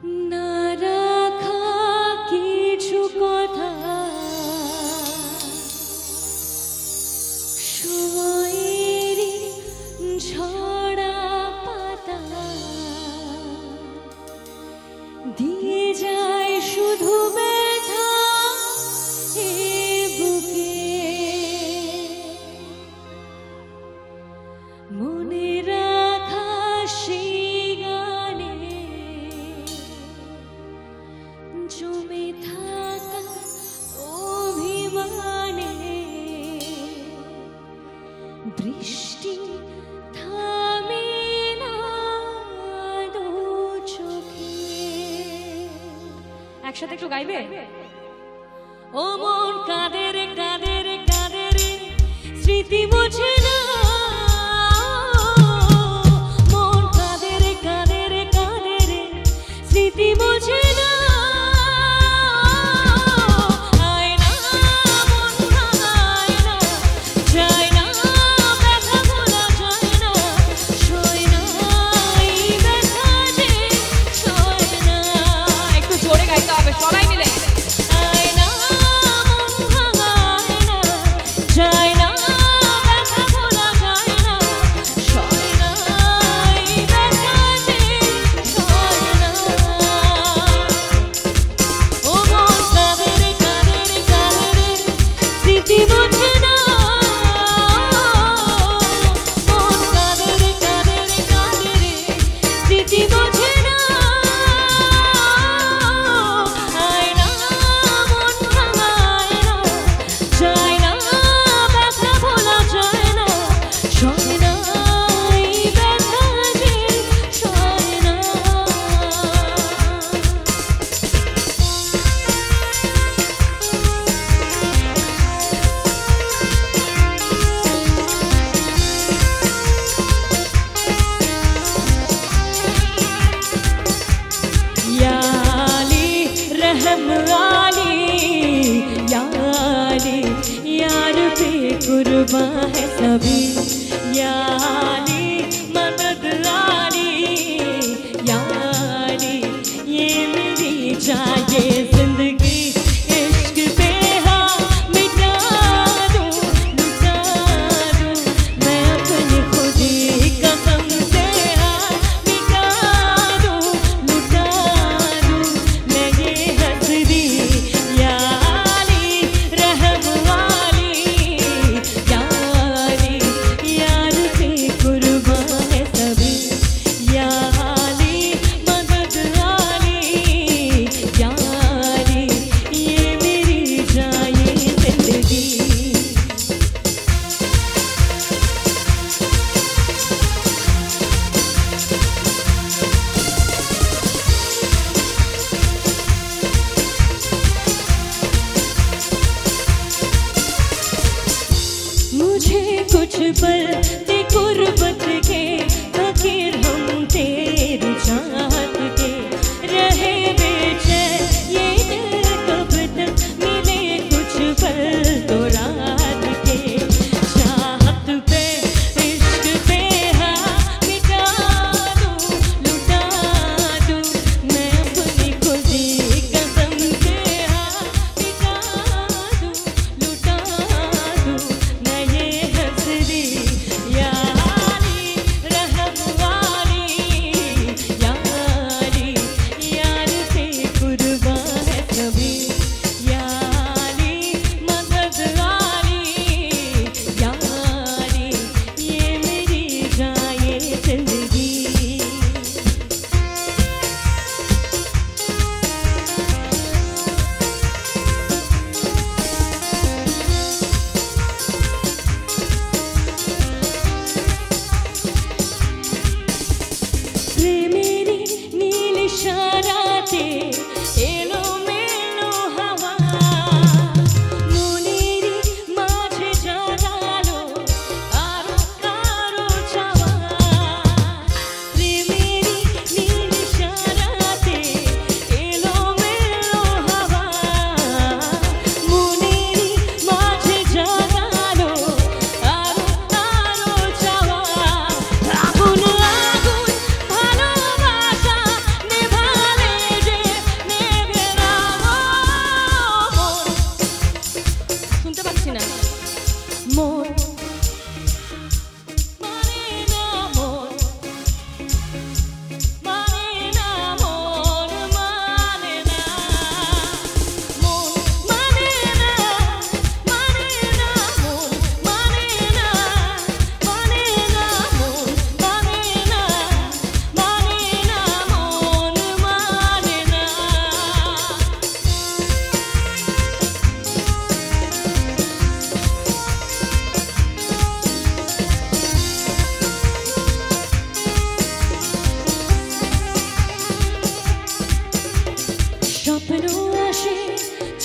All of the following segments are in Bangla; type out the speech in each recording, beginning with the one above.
না রাখা কিছু কথা সময়েরই ঝরা পাতা দিয়ে যায় শুধু ব্যথা এ বুকে মনে রাখা সেই গানে জমে থাকা অভিমানে বৃষ্টি থামে না দু চোখে। একসাথে একটু গাইবে? ও মন কাঁদে রে কাঁদে রে কাঁদে রে স্মৃতি মুছে না। মন কাঁদে রে কাঁদে রে কাঁদে রে স্মৃতি মুছে না। यार पे कुर्बा है सभी याली मदद आली याली ये मेरी चाहिए जिंदगी इश्क पे हाँ मिटा दूँ लुटा दूँ मैं अपनी खुदी कसम से हाँ मिटा दूँ लुटा दूँ मैं ये हंसदी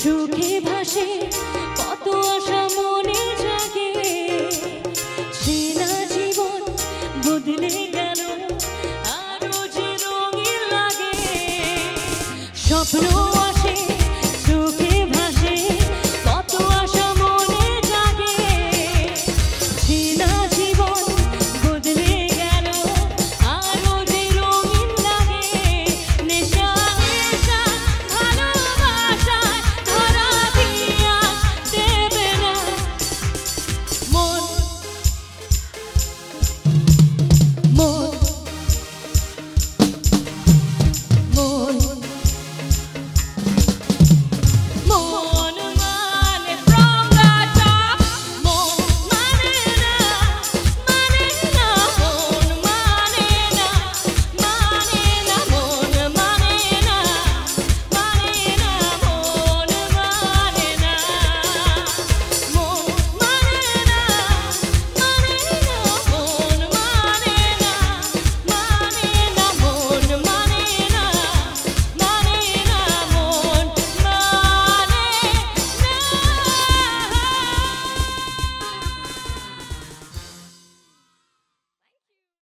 চোখে ভাসে কত আশা মনে জাগে, চেনা জীবন বদলে গেল আরো যে রঙিন লাগে। স্বপ্ন